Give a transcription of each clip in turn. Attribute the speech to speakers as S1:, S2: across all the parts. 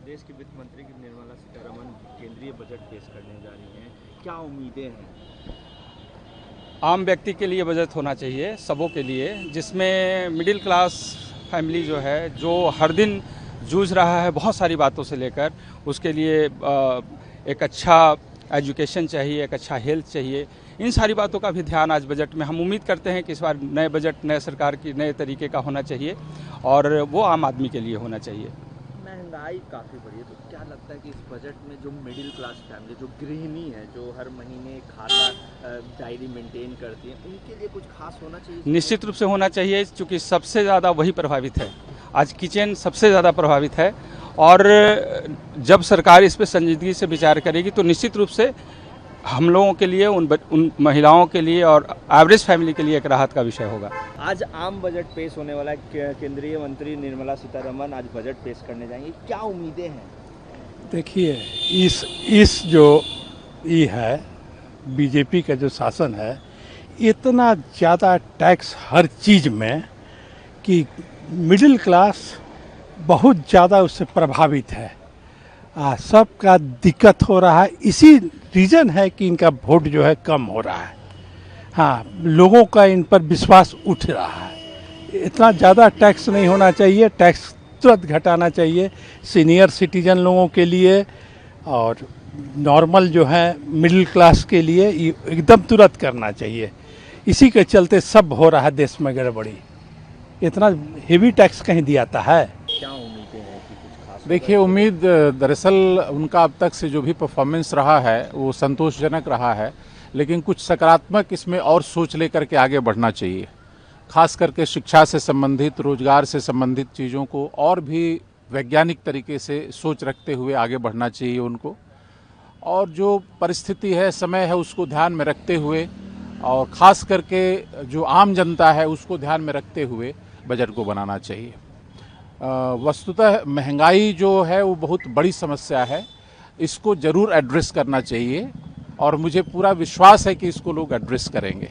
S1: देश की वित्त मंत्री की निर्मला सीतारमण केंद्रीय बजट पेश करने जा रही हैं, क्या उम्मीदें हैं?
S2: आम व्यक्ति के लिए बजट होना चाहिए, सबों के लिए, जिसमें मिडिल क्लास फैमिली जो है, जो हर दिन जूझ रहा है बहुत सारी बातों से लेकर, उसके लिए एक अच्छा एजुकेशन चाहिए, एक अच्छा हेल्थ चाहिए। इन सारी बातों का भी ध्यान आज बजट में हम उम्मीद करते हैं कि इस बार नए बजट नए सरकार की नए तरीके का होना चाहिए और वो आम आदमी के लिए होना चाहिए।
S1: महंगाई काफ़ी बढ़ी है, तो क्या लगता है कि इस बजट में जो मिडिल क्लास फैमिली, जो गृहिणी है, जो हर महीने खाता डायरी मेंटेन करती है, उनके लिए कुछ खास होना चाहिए?
S2: निश्चित रूप से होना चाहिए, क्योंकि सबसे ज़्यादा वही प्रभावित है। आज किचन सबसे ज़्यादा प्रभावित है और जब सरकार इस पर संजीदगी से विचार करेगी तो निश्चित रूप से हम लोगों के लिए, उन महिलाओं के लिए और एवरेज फैमिली के लिए एक राहत का विषय होगा।
S1: आज आम बजट पेश होने वाला है, केंद्रीय मंत्री निर्मला सीतारमण आज बजट पेश करने जाएंगी, क्या उम्मीदें हैं?
S3: देखिए, इस जो ये है बीजेपी का जो शासन है, इतना ज़्यादा टैक्स हर चीज़ में कि मिडिल क्लास बहुत ज़्यादा उससे प्रभावित है। सबका दिक्कत हो रहा है, इसी रीज़न है कि इनका वोट जो है कम हो रहा है। हाँ, लोगों का इन पर विश्वास उठ रहा है। इतना ज़्यादा टैक्स नहीं होना चाहिए, टैक्स तुरंत घटाना चाहिए सीनियर सिटीजन लोगों के लिए और नॉर्मल जो है मिडिल क्लास के लिए एकदम तुरंत करना चाहिए। इसी के चलते सब हो रहा है देश में गड़बड़ी। इतना हेवी टैक्स कहीं दियाता है?
S1: क्या उम्मीदें हैं कि कुछ खास?
S4: देखिए, उम्मीद दरअसल उनका अब तक से जो भी परफॉर्मेंस रहा है वो संतोषजनक रहा है, लेकिन कुछ सकारात्मक इसमें और सोच लेकर के आगे बढ़ना चाहिए। खास करके शिक्षा से संबंधित, रोजगार से संबंधित चीज़ों को और भी वैज्ञानिक तरीके से सोच रखते हुए आगे बढ़ना चाहिए उनको, और जो परिस्थिति है, समय है, उसको ध्यान में रखते हुए और ख़ास करके जो आम जनता है उसको ध्यान में रखते हुए बजट को बनाना चाहिए। वस्तुतः महंगाई जो है वो बहुत बड़ी समस्या है, इसको ज़रूर एड्रेस करना चाहिए और मुझे पूरा विश्वास है कि इसको लोग एड्रेस करेंगे।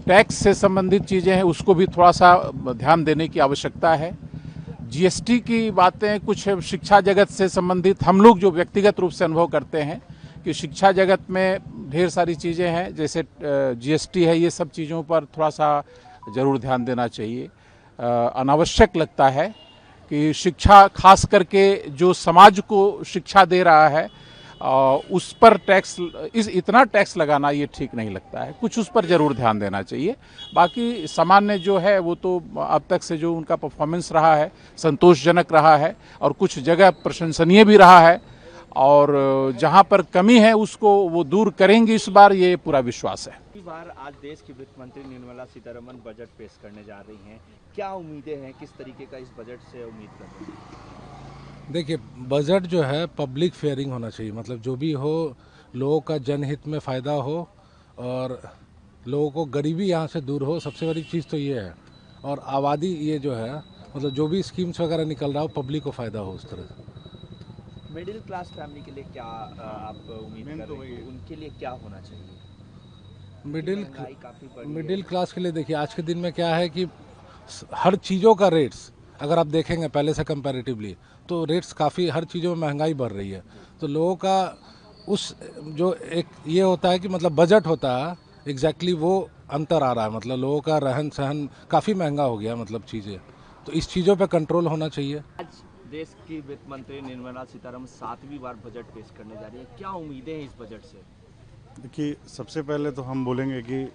S4: टैक्स से संबंधित चीज़ें हैं, उसको भी थोड़ा सा ध्यान देने की आवश्यकता है। जीएसटी की बातें, कुछ शिक्षा जगत से संबंधित हम लोग जो व्यक्तिगत रूप से अनुभव करते हैं कि शिक्षा जगत में ढेर सारी चीज़ें हैं, जैसे जीएसटी है, ये सब चीज़ों पर थोड़ा सा ज़रूर ध्यान देना चाहिए। अनावश्यक लगता है कि शिक्षा, खास करके जो समाज को शिक्षा दे रहा है, उस पर टैक्स, इतना टैक्स लगाना ये ठीक नहीं लगता है। कुछ उस पर ज़रूर ध्यान देना चाहिए। बाकी सामान्य जो है वो तो अब तक से जो उनका परफॉर्मेंस रहा है संतोषजनक रहा है और कुछ जगह प्रशंसनीय भी रहा है, और जहां पर कमी है उसको वो दूर करेंगे इस बार, ये पूरा विश्वास है।
S1: इस बार आज देश की वित्त मंत्री निर्मला सीतारमण बजट पेश करने जा रही हैं, क्या उम्मीदें हैं, किस तरीके का इस बजट से उम्मीद कर रही हैं?
S5: देखिए, बजट जो है पब्लिक फेयरिंग होना चाहिए, मतलब जो भी हो लोगों का जनहित में फ़ायदा हो और लोगों को गरीबी यहाँ से दूर हो। सबसे बड़ी चीज़ तो ये है, और आबादी ये जो है, मतलब जो भी स्कीम्स वगैरह निकल रहा हो पब्लिक को फ़ायदा हो उस तरह से।
S1: मिडिल क्लास फैमिली के लिए क्या आप उम्मीद कर रहे हैं, उनके लिए क्या होना चाहिए?
S5: मिडिल क्लास के लिए देखिए, आज के दिन में क्या है कि हर चीज़ों का रेट्स अगर आप देखेंगे पहले से कंपैरेटिवली, तो रेट्स काफ़ी, हर चीज़ों में महंगाई बढ़ रही है। तो लोगों का उस जो एक ये होता है कि मतलब बजट होता है, एग्जैक्टली वो अंतर आ रहा है, मतलब लोगों का रहन सहन काफ़ी महंगा हो गया, मतलब चीज़ें, तो इस चीज़ों पे कंट्रोल होना चाहिए।
S1: आज देश की वित्त मंत्री निर्मला सीतारमण 7वीं बार बजट पेश करने जा रही है, क्या उम्मीदें हैं इस बजट से?
S6: देखिए, सबसे पहले तो हम बोलेंगे कि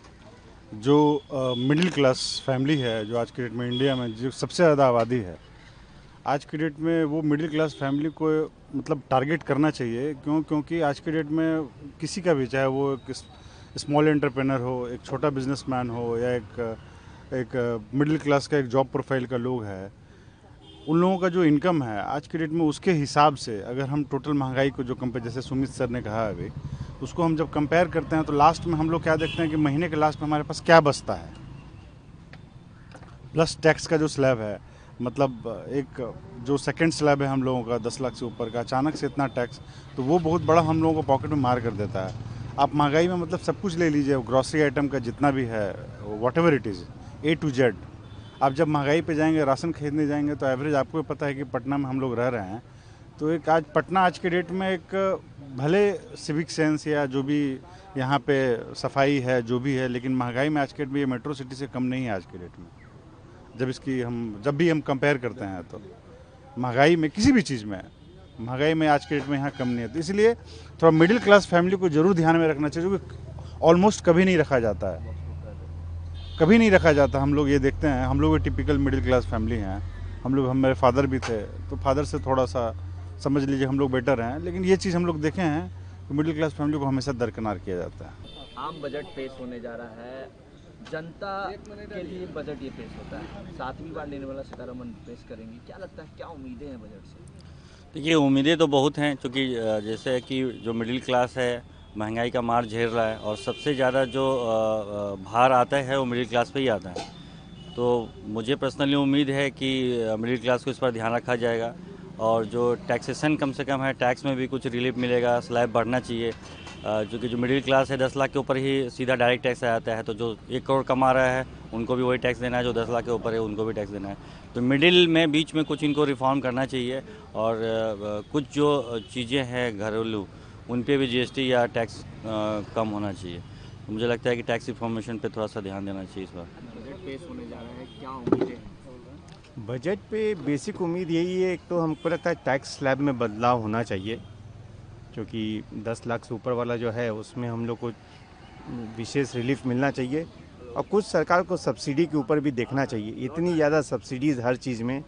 S6: जो मिडिल क्लास फैमिली है, जो आज के डेट में इंडिया में जो सबसे ज़्यादा आबादी है, आज के डेट में वो मिडिल क्लास फैमिली को मतलब टारगेट करना चाहिए। क्योंकि आज के डेट में किसी का भी, चाहे वो एक स्मॉल एंटरप्रेनर हो, एक छोटा बिजनेसमैन हो, या एक मिडिल क्लास का एक जॉब प्रोफाइल का लोग है, उन लोगों का जो इनकम है आज के डेट में, उसके हिसाब से अगर हम टोटल महंगाई को जो कंपेयर, जैसे सुमित सर ने कहा अभी, उसको हम जब कंपेयर करते हैं तो लास्ट में हम लोग क्या देखते हैं कि महीने के लास्ट में हमारे पास क्या बचता है, प्लस टैक्स का जो स्लैब है, मतलब एक जो सेकंड स्लैब है हम लोगों का 10 लाख से ऊपर का, अचानक से इतना टैक्स, तो वो बहुत बड़ा हम लोगों को पॉकेट में मार कर देता है। आप महंगाई में मतलब सब कुछ ले लीजिए, ग्रॉसरी आइटम का जितना भी है, what ever it is, A to Z, आप जब महंगाई पे जाएंगे, राशन खरीदने जाएंगे, तो एवरेज आपको पता है कि पटना में हम लोग रह रहे हैं तो एक आज पटना आज के डेट में एक भले सिविक सेंस या जो भी यहाँ पे सफाई है जो भी है, लेकिन महंगाई में आज के डेट में ये मेट्रो सिटी से कम नहीं है आज के डेट में। जब भी हम कंपेयर करते हैं तो महंगाई में किसी भी चीज़ में महंगाई में आज के डेट में यहाँ कम नहीं है। तो इसलिए थोड़ा मिडिल क्लास फैमिली को ज़रूर ध्यान में रखना चाहिए, जो कि ऑलमोस्ट कभी नहीं रखा जाता है, कभी नहीं रखा जाता। हम लोग ये देखते हैं, हम लोग टिपिकल मिडिल क्लास फैमिली हैं, मेरे फादर भी थे, तो फादर से थोड़ा सा समझ लीजिए हम लोग बेटर हैं, लेकिन ये चीज़ हम लोग देखे हैं कि मिडिल क्लास फैमिली को हमेशा दरकिनार किया जाता है।
S1: आम बजट पेश होने जा रहा है, जनता के लिए बजट ये पेश होता है, 7वीं बार निर्मला सीतारमण पेश करेंगी, क्या लगता है क्या उम्मीदें हैं बजट से?
S7: देखिए उम्मीदें तो बहुत हैं, क्योंकि जैसे कि जो मिडिल क्लास है महंगाई का मार झेल रहा है और सबसे ज़्यादा जो भार आता है वो मिडिल क्लास पे ही आता है। तो मुझे पर्सनली उम्मीद है कि मिडिल क्लास को इस पर ध्यान रखा जाएगा और जो टैक्सेशन कम से कम है, टैक्स में भी कुछ रिलीफ मिलेगा, स्लैब बढ़ना चाहिए। क्योंकि जो मिडिल क्लास है 10 लाख के ऊपर ही सीधा डायरेक्ट टैक्स आ जाता है, तो जो 1 करोड़ कमा रहा है उनको भी वही टैक्स देना है, जो 10 लाख के ऊपर है उनको भी टैक्स देना है। तो मिडिल में बीच में कुछ इनको रिफॉर्म करना चाहिए और कुछ जो चीज़ें हैं घरेलू उन पे भी जीएसटी या टैक्स कम होना चाहिए। तो मुझे लगता है कि टैक्स रिफॉर्मेशन पे थोड़ा सा ध्यान देना चाहिए इस बार।
S1: बजट पेश होने जा रहा है, क्या उम्मीदें हैं?
S8: बजट पे बेसिक उम्मीद यही है, एक तो हमको लगता है टैक्स स्लैब में बदलाव होना चाहिए, क्योंकि 10 लाख से ऊपर वाला जो है उसमें हम लोग को विशेष रिलीफ मिलना चाहिए और कुछ सरकार को सब्सिडी के ऊपर भी देखना चाहिए। इतनी ज़्यादा सब्सिडीज़ हर चीज़ में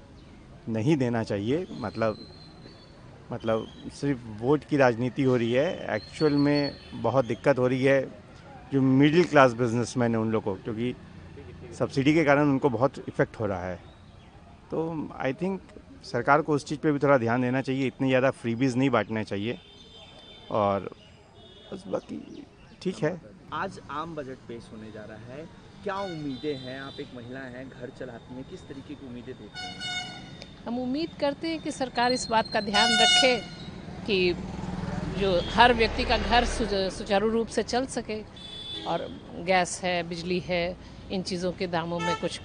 S8: नहीं देना चाहिए। मतलब सिर्फ वोट की राजनीति हो रही है, एक्चुअल में बहुत दिक्कत हो रही है जो मिडिल क्लास बिजनेसमैन है उन लोग को, क्योंकि सब्सिडी के कारण उनको बहुत इफ़ेक्ट हो रहा है। तो आई थिंक सरकार को उस चीज़ पे भी थोड़ा ध्यान देना चाहिए, इतनी ज़्यादा फ्रीबीज नहीं बांटना चाहिए और बस बाकी ठीक है।
S1: आज आम बजट पेश होने जा रहा है, क्या उम्मीदें हैं? आप एक महिला हैं, घर चलाती हैं, किस तरीके की उम्मीदें देती हैं?
S9: हम उम्मीद करते हैं कि सरकार इस बात का ध्यान रखे कि जो हर व्यक्ति का घर सुचारू रूप से चल सके और गैस है, बिजली है, इन चीज़ों के दामों में कुछ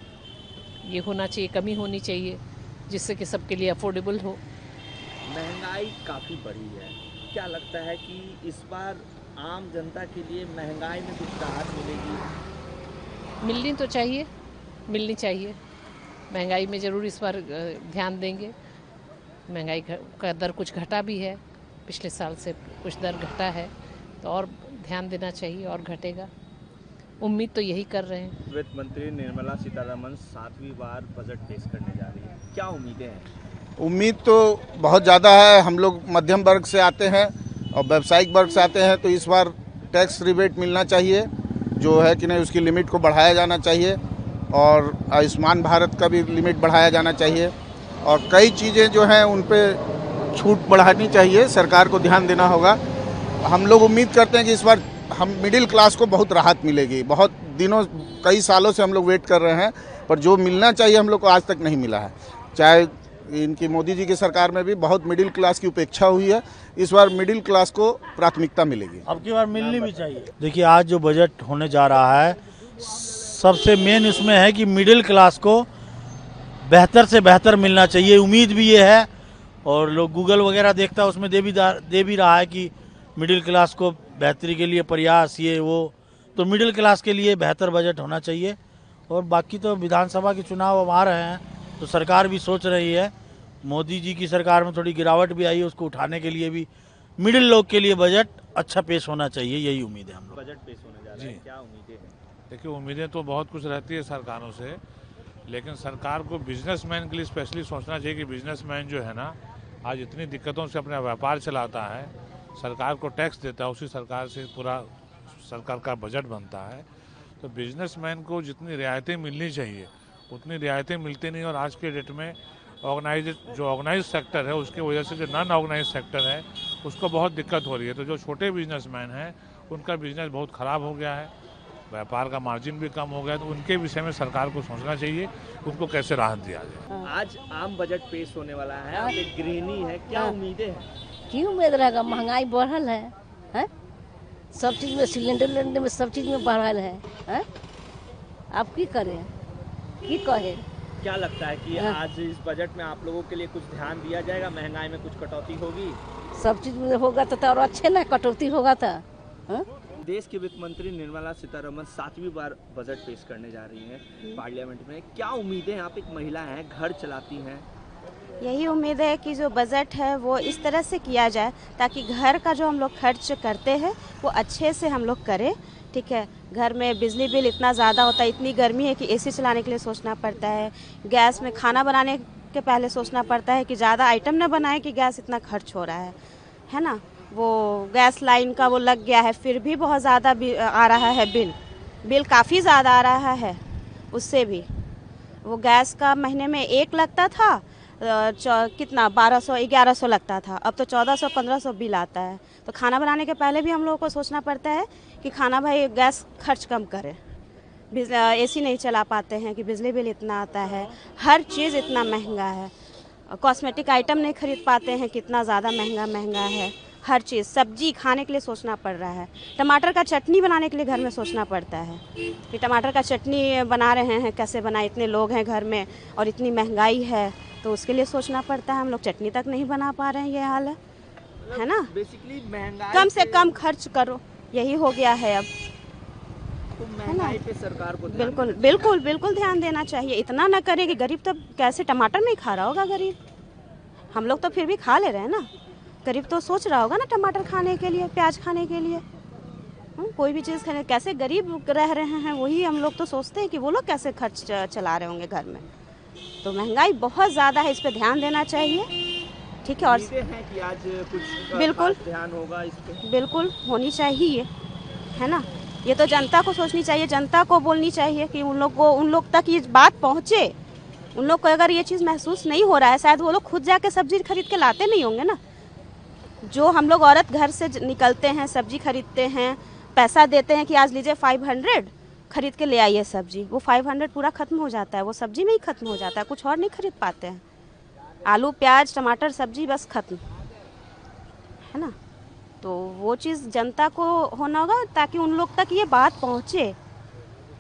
S9: ये होना चाहिए, कमी होनी चाहिए, जिससे कि सबके लिए अफोर्डेबल हो।
S1: महंगाई काफ़ी बढ़ी है, क्या लगता है कि इस बार आम जनता के लिए महंगाई में कुछ राहत मिलेगी?
S9: मिलनी चाहिए। महंगाई में ज़रूर इस बार ध्यान देंगे। महंगाई का दर कुछ घटा भी है, पिछले साल से कुछ दर घटा है, तो और ध्यान देना चाहिए और घटेगा। उम्मीद तो यही कर रहे हैं।
S1: वित्त मंत्री निर्मला सीतारमण 7वीं बार बजट पेश करने जा रही है, क्या उम्मीदें हैं?
S10: उम्मीद तो बहुत ज़्यादा है। हम लोग मध्यम वर्ग से आते हैं और व्यावसायिक वर्ग से आते हैं, तो इस बार टैक्स रिबेट मिलना चाहिए, जो है कि नहीं उसकी लिमिट को बढ़ाया जाना चाहिए और आयुष्मान भारत का भी लिमिट बढ़ाया जाना चाहिए और कई चीज़ें जो हैं उन पे छूट बढ़ानी चाहिए। सरकार को ध्यान देना होगा। हम लोग उम्मीद करते हैं कि इस बार हम मिडिल क्लास को बहुत राहत मिलेगी। बहुत दिनों कई सालों से हम लोग वेट कर रहे हैं, पर जो मिलना चाहिए हम लोग को आज तक नहीं मिला है। चाहे इनकी मोदी जी की सरकार में भी बहुत मिडिल क्लास की उपेक्षा हुई है, इस बार मिडिल क्लास को प्राथमिकता मिलेगी।
S11: अब की बार मिलनी भी चाहिए। देखिए आज जो बजट होने जा रहा है, सबसे मेन इसमें है कि मिडिल क्लास को बेहतर से बेहतर मिलना चाहिए। उम्मीद भी ये है और लोग गूगल वगैरह देखता है, उसमें दे भी रहा है कि मिडिल क्लास को बेहतरी के लिए प्रयास ये वो, तो मिडिल क्लास के लिए बेहतर बजट होना चाहिए। और बाकी तो विधानसभा के चुनाव अब आ रहे हैं, तो सरकार भी सोच रही है, मोदी जी की सरकार में थोड़ी गिरावट भी आई है, उसको उठाने के लिए भी मिडिल लोग के लिए बजट अच्छा पेश होना चाहिए, यही उम्मीद है हम लोग।
S1: बजट पेश होने जा रहा है, क्या उम्मीदें हैं?
S4: देखिए उम्मीदें तो बहुत कुछ रहती है सरकारों से, लेकिन सरकार को बिजनेसमैन के लिए स्पेशली सोचना चाहिए कि बिजनेसमैन जो है ना आज इतनी दिक्कतों से अपना व्यापार चलाता है, सरकार को टैक्स देता है, उसी सरकार से पूरा सरकार का बजट बनता है। तो बिजनेसमैन को जितनी रियायतें मिलनी चाहिए उतनी रियायतें मिलती नहीं और आज के डेट में ऑर्गेनाइज सेक्टर है उसकी वजह से जो नॉन ऑर्गेनाइज सेक्टर है उसको बहुत दिक्कत हो रही है। तो जो छोटे बिजनेसमैन हैं उनका बिजनेस बहुत ख़राब हो गया है, व्यापार का मार्जिन भी कम हो गया, तो उनके विषय में सरकार को सोचना चाहिए उनको कैसे राहत दिया जाए।
S1: आज आम बजट पेश होने वाला है, आप एक गृहिणी है, क्या उम्मीदें हैं?
S12: की उम्मीद रहेगा? महंगाई बढ़ल है, हैं? सब चीज़ में सिलेंडर में सब चीज़ में बढ़ल है, हैं? आप की करें की कहे
S1: क्या लगता है कि आज इस बजट में आप लोगों के लिए कुछ ध्यान दिया जाएगा, महंगाई में कुछ कटौती होगी?
S12: सब चीज में होगा तो और अच्छे ना, कटौती होगा तो।
S1: देश की वित्त मंत्री निर्मला सीतारमण 7वीं बार बजट पेश करने जा रही हैं पार्लियामेंट में। क्या उम्मीदें हैं? आप एक महिला हैं, घर चलाती हैं।
S13: यही उम्मीद है कि जो बजट है वो इस तरह से किया जाए ताकि घर का जो हम लोग खर्च करते हैं वो अच्छे से हम लोग करें। ठीक है, घर में बिजली बिल इतना ज़्यादा होता है, इतनी गर्मी है कि एसी चलाने के लिए सोचना पड़ता है, गैस में खाना बनाने के पहले सोचना पड़ता है कि ज़्यादा आइटम न बनाए कि गैस इतना खर्च हो रहा है ना। वो गैस लाइन का वो लग गया है, फिर भी बहुत ज़्यादा आ रहा है बिल काफ़ी ज़्यादा आ रहा है। उससे भी वो गैस का महीने में 1 लगता था, कितना 1200-1100 लगता था, अब तो 1400-1500 बिल आता है। तो खाना बनाने के पहले भी हम लोगों को सोचना पड़ता है कि खाना भाई गैस खर्च कम करें, एसी नहीं चला पाते हैं कि बिजली बिल इतना आता है, हर चीज़ इतना महंगा है, कॉस्मेटिक आइटम नहीं खरीद पाते हैं, कितना ज़्यादा महंगा है हर चीज़। सब्जी खाने के लिए सोचना पड़ रहा है, टमाटर का चटनी बनाने के लिए घर में सोचना पड़ता है कि टमाटर का चटनी बना रहे हैं, कैसे बनाए, इतने लोग हैं घर में और इतनी महंगाई है तो उसके लिए सोचना पड़ता है। हम लोग चटनी तक नहीं बना पा रहे हैं, ये हाल है ना।
S1: बेसिकली महंगाई
S13: कम से कम खर्च करो, यही हो गया है अब।
S1: तो महंगाई पे सरकार को
S13: बिल्कुल ध्यान देना चाहिए। इतना ना करे कि गरीब तो कैसे टमाटर नहीं खा रहा होगा गरीब, हम लोग तो फिर भी खा ले रहे हैं ना, गरीब तो सोच रहा होगा ना टमाटर खाने के लिए, प्याज खाने के लिए, कोई भी चीज़ खाने। कैसे गरीब रह रहे हैं वही हम लोग तो सोचते हैं कि वो लोग कैसे खर्च चला रहे होंगे घर में। तो महंगाई बहुत ज़्यादा है, इस पे ध्यान देना चाहिए। ठीक है, और
S1: हैं कि आज कुछ
S13: बिल्कुल
S1: ध्यान होगा इस पे?
S13: बिल्कुल होनी चाहिए, है ना। ये तो जनता को सोचनी चाहिए, जनता को बोलनी चाहिए कि उन लोग तक ये बात पहुँचे। उन लोग को अगर ये चीज़ महसूस नहीं हो रहा है, शायद वो लोग खुद जाके सब्जी खरीद के लाते नहीं होंगे ना। जो हम लोग औरत घर से निकलते हैं, सब्जी खरीदते हैं, पैसा देते हैं कि आज लीजिए 500 खरीद के ले आइए सब्जी, वो 500 पूरा ख़त्म हो जाता है, वो सब्जी में ही ख़त्म हो जाता है, कुछ और नहीं खरीद पाते हैं। आलू प्याज टमाटर सब्जी बस ख़त्म, है ना। तो वो चीज़ जनता को होना होगा ताकि उन लोग तक ये बात पहुँचे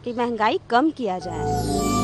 S13: कि महंगाई कम किया जाए।